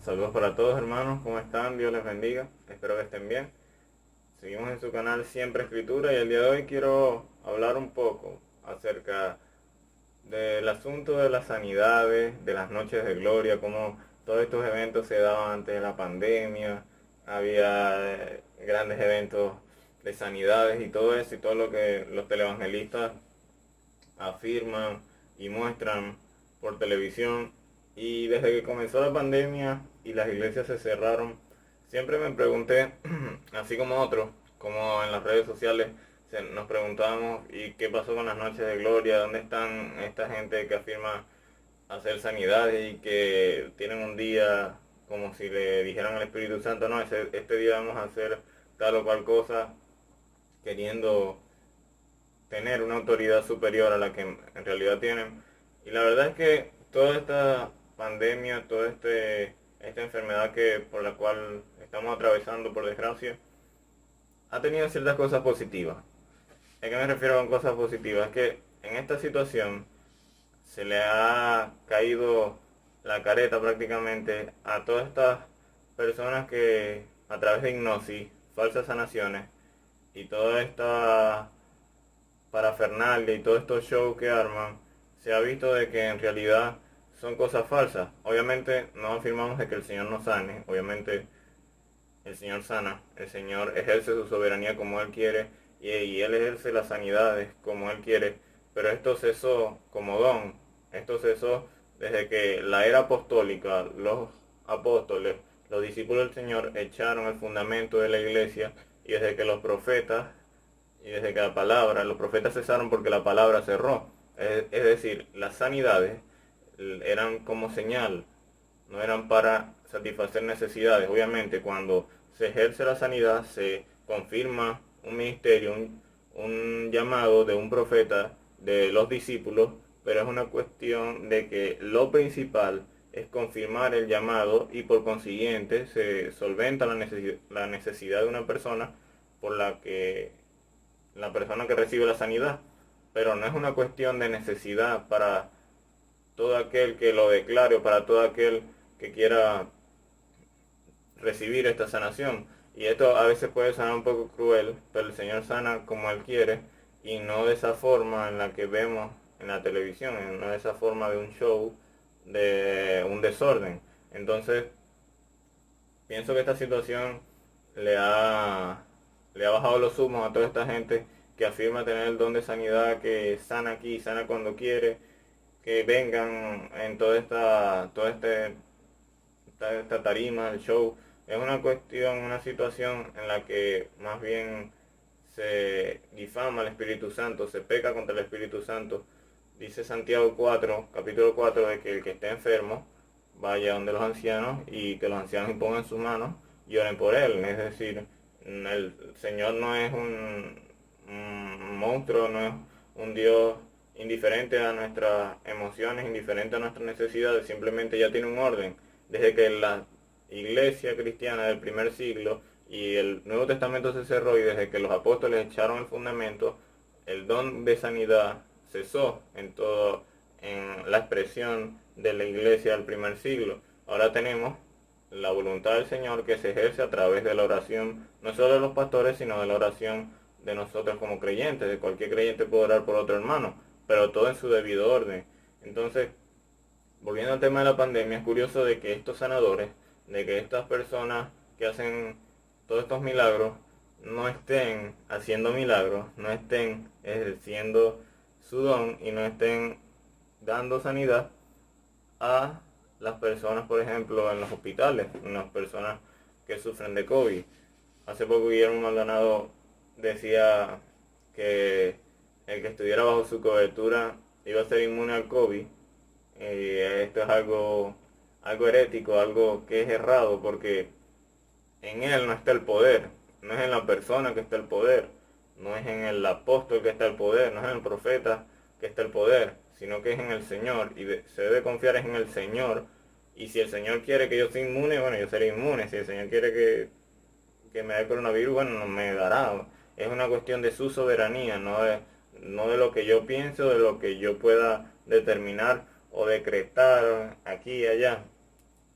Saludos para todos hermanos, ¿cómo están? Dios les bendiga, espero que estén bien. Seguimos en su canal Siempre Escritura y el día de hoy quiero hablar un poco acerca del asunto de las sanidades, de las noches de gloria, cómo todos estos eventos se daban antes de la pandemia, había grandes eventos de sanidades y todo eso y todo lo que los televangelistas afirman y muestran por televisión. Y desde que comenzó la pandemia y las iglesias se cerraron, siempre me pregunté, así como otros, como en las redes sociales, nos preguntábamos, ¿y qué pasó con las noches de gloria? ¿Dónde están esta gente que afirma hacer sanidades y que tienen un día como si le dijeran al Espíritu Santo, no, este día vamos a hacer tal o cual cosa, queriendo tener una autoridad superior a la que en realidad tienen? Y la verdad es que toda esta pandemia, toda esta enfermedad por la cual estamos atravesando, por desgracia, ha tenido ciertas cosas positivas. ¿A qué me refiero con cosas positivas? Es que en esta situación se le ha caído la careta prácticamente a todas estas personas que a través de hipnosis, falsas sanaciones y toda esta parafernalia y todos estos shows que arman, se ha visto de que en realidad son cosas falsas. Obviamente no afirmamos de que el Señor no sane, obviamente el Señor sana, el Señor ejerce su soberanía como Él quiere y Él ejerce las sanidades como Él quiere, pero esto cesó como don, esto cesó desde que la era apostólica, los apóstoles, los discípulos del Señor echaron el fundamento de la iglesia y desde que los profetas y desde que los profetas cesaron porque la palabra cerró. Es decir, las sanidades eran como señal, no eran para satisfacer necesidades. Obviamente, cuando se ejerce la sanidad, se confirma un ministerio, un llamado de un profeta, de los discípulos, pero es una cuestión de que lo principal es confirmar el llamado y por consiguiente se solventa la necesidad de una persona por la persona que recibe la sanidad, pero no es una cuestión de necesidad para todo aquel que lo declare o para todo aquel que quiera recibir esta sanación. Y esto a veces puede sonar un poco cruel, pero el Señor sana como Él quiere y no de esa forma en la que vemos en la televisión, no de esa forma de un show, de un desorden. Entonces, pienso que esta situación le ha, le ha bajado los humos a toda esta gente que afirma tener el don de sanidad, que sana aquí, sana cuando quiere, que vengan en esta tarima, el show. Es una cuestión, una situación en la que más bien se difama al Espíritu Santo, se peca contra el Espíritu Santo. Dice Santiago 4, capítulo 4, de que el que esté enfermo vaya donde los ancianos y que los ancianos impongan sus manos y oren por él. Es decir, el Señor no es un monstruo, no es un Dios indiferente a nuestras emociones, indiferente a nuestras necesidades, simplemente ya tiene un orden. Desde que la iglesia cristiana del primer siglo y el Nuevo Testamento se cerró y desde que los apóstoles echaron el fundamento, el don de sanidad cesó en la expresión de la iglesia del primer siglo. Ahora tenemos la voluntad del Señor que se ejerce a través de la oración, no solo de los pastores, sino de la oración de nosotros como creyentes. De cualquier creyente puede orar por otro hermano, pero todo en su debido orden. Entonces, volviendo al tema de la pandemia, es curioso de que estos sanadores, de que estas personas que hacen todos estos milagros, no estén haciendo milagros, no estén ejerciendo su don y no estén dando sanidad a las personas, por ejemplo, en los hospitales, en las personas que sufren de COVID. Hace poco Guillermo Maldonado decía que el que estuviera bajo su cobertura iba a ser inmune al COVID. Y esto es algo herético, algo que es errado, porque en él no está el poder, no es en la persona que está el poder, no es en el apóstol que está el poder, no es en el profeta que está el poder, sino que es en el Señor, y se debe confiar en el Señor. Y si el Señor quiere que yo sea inmune, bueno, yo seré inmune. Si el Señor quiere que me dé coronavirus, bueno, no me dará. Es una cuestión de su soberanía, no de lo que yo pienso, de lo que yo pueda determinar o decretar aquí y allá.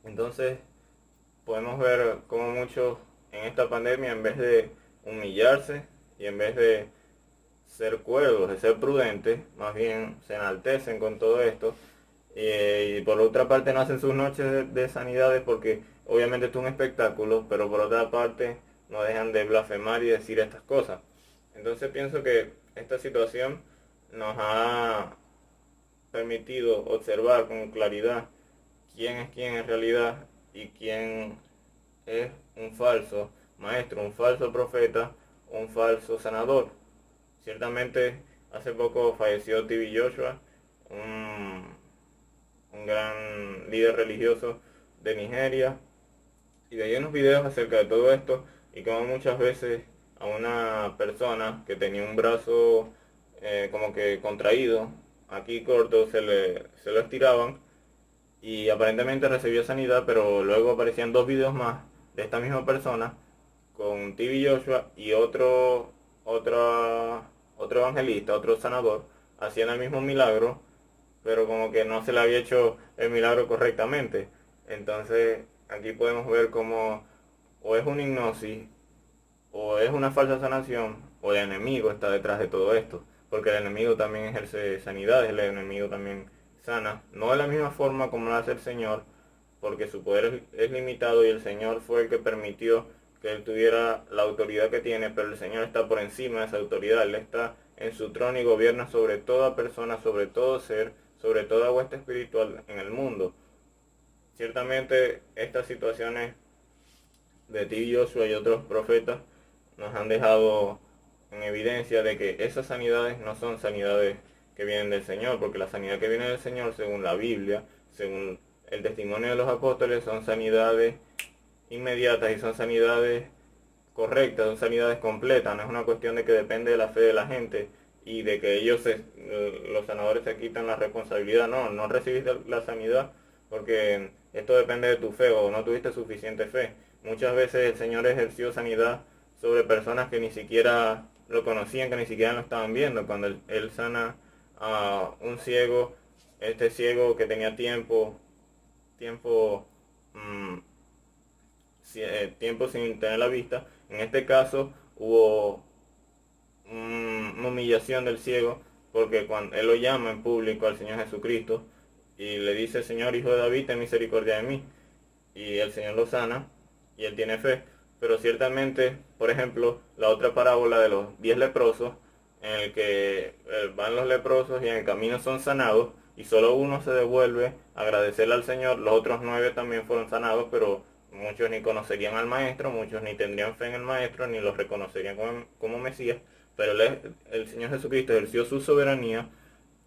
Entonces, podemos ver como muchos en esta pandemia, en vez de humillarse y en vez de ser cuerdos, de ser prudentes, más bien se enaltecen con todo esto. Y por otra parte no hacen sus noches de sanidades porque obviamente es un espectáculo, pero por otra parte no dejan de blasfemar y decir estas cosas. Entonces pienso que esta situación nos ha permitido observar con claridad quién es quién en realidad y quién es un falso maestro, un falso profeta, un falso sanador. Ciertamente hace poco falleció T.B. Joshua, un gran líder religioso de Nigeria, y veía unos videos acerca de todo esto y como muchas veces a una persona que tenía un brazo como que contraído, aquí corto, se lo estiraban y aparentemente recibió sanidad, pero luego aparecían dos videos más de esta misma persona con T.B. Joshua y otro evangelista, otro sanador, hacían el mismo milagro, pero como que no se le había hecho el milagro correctamente. Entonces aquí podemos ver cómo o es una hipnosis, o es una falsa sanación, o el enemigo está detrás de todo esto, porque el enemigo también ejerce sanidades, el enemigo también sana, no de la misma forma como lo hace el Señor, porque su poder es limitado y el Señor fue el que permitió que él tuviera la autoridad que tiene, pero el Señor está por encima de esa autoridad, él está en su trono y gobierna sobre toda persona, sobre todo ser, sobre toda hueste espiritual en el mundo. Ciertamente estas situaciones de ti, Joshua y otros profetas nos han dejado en evidencia de que esas sanidades no son sanidades que vienen del Señor, porque la sanidad que viene del Señor, según la Biblia, según el testimonio de los apóstoles, son sanidades inmediatas y son sanidades correctas, son sanidades completas, no es una cuestión de que depende de la fe de la gente y de que los sanadores se quitan la responsabilidad, no recibiste la sanidad porque esto depende de tu fe o no tuviste suficiente fe. Muchas veces el Señor ejerció sanidad sobre personas que ni siquiera lo conocían, que ni siquiera lo estaban viendo. Cuando él sana a un ciego, este ciego que tenía tiempo, mm, tiempo sin tener la vista, en este caso hubo una humillación del ciego, porque cuando él lo llama en público al Señor Jesucristo y le dice: Señor, hijo de David, ten misericordia de mí, y el Señor lo sana y él tiene fe. Pero ciertamente, por ejemplo, la otra parábola de los 10 leprosos, en el que van los leprosos y en el camino son sanados y solo uno se devuelve a agradecerle al Señor, los otros 9 también fueron sanados, pero muchos ni conocerían al maestro, muchos ni tendrían fe en el maestro, ni los reconocerían como Mesías, pero el Señor Jesucristo ejerció su soberanía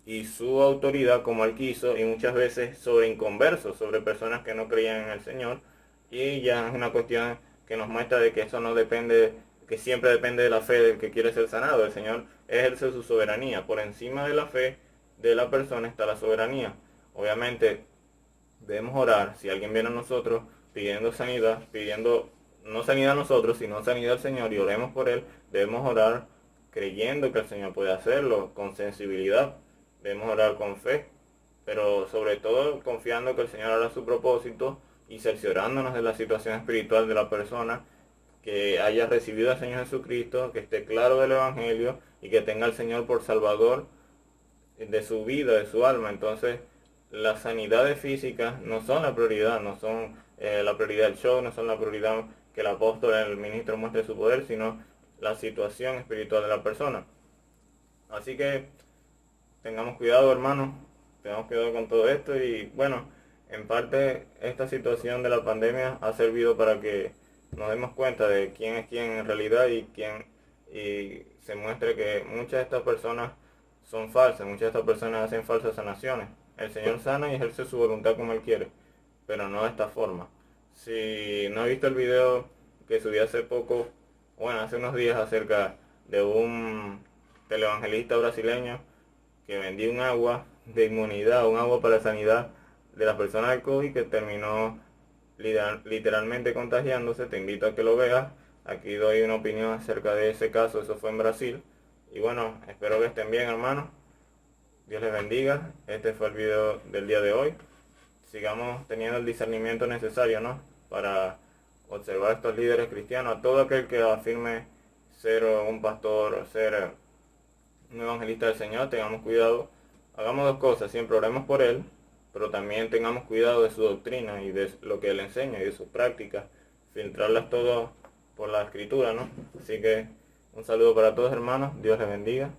y su autoridad como él quiso, y muchas veces sobre inconversos, sobre personas que no creían en el Señor, y ya es una cuestión que nos muestra de que eso no depende, que siempre depende de la fe del que quiere ser sanado. El Señor ejerce su soberanía, por encima de la fe de la persona está la soberanía. Obviamente debemos orar, si alguien viene a nosotros pidiendo sanidad, pidiendo no sanidad a nosotros, sino sanidad al Señor, y oremos por él, debemos orar creyendo que el Señor puede hacerlo, con sensibilidad, debemos orar con fe, pero sobre todo confiando que el Señor hará su propósito y cerciorándonos de la situación espiritual de la persona, que haya recibido al Señor Jesucristo, que esté claro del Evangelio y que tenga al Señor por Salvador de su vida, de su alma. Entonces, las sanidades físicas no son la prioridad, no son la prioridad del show, no son la prioridad que el apóstol, el ministro muestre su poder, sino la situación espiritual de la persona. Así que tengamos cuidado, hermanos, tengamos cuidado con todo esto. Y bueno, en parte esta situación de la pandemia ha servido para que nos demos cuenta de quién es quién en realidad y se muestre que muchas de estas personas son falsas, muchas de estas personas hacen falsas sanaciones. El Señor sana y ejerce su voluntad como Él quiere, pero no de esta forma. Si no has visto el video que subí hace poco, bueno, hace unos días, acerca de un televangelista brasileño que vendía un agua de inmunidad, un agua para la sanidad de las personas del COVID, que terminó literalmente contagiándose, te invito a que lo veas. Aquí doy una opinión acerca de ese caso, eso fue en Brasil. Y bueno, espero que estén bien, hermanos. Dios les bendiga. Este fue el video del día de hoy. Sigamos teniendo el discernimiento necesario, ¿no? Para observar a estos líderes cristianos, a todo aquel que afirme ser un pastor o ser un evangelista del Señor, tengamos cuidado, hagamos dos cosas, siempre oremos por él, pero también tengamos cuidado de su doctrina y de lo que él enseña y de sus prácticas, filtrarlas todo por la escritura, ¿no? Así que un saludo para todos, hermanos, Dios les bendiga.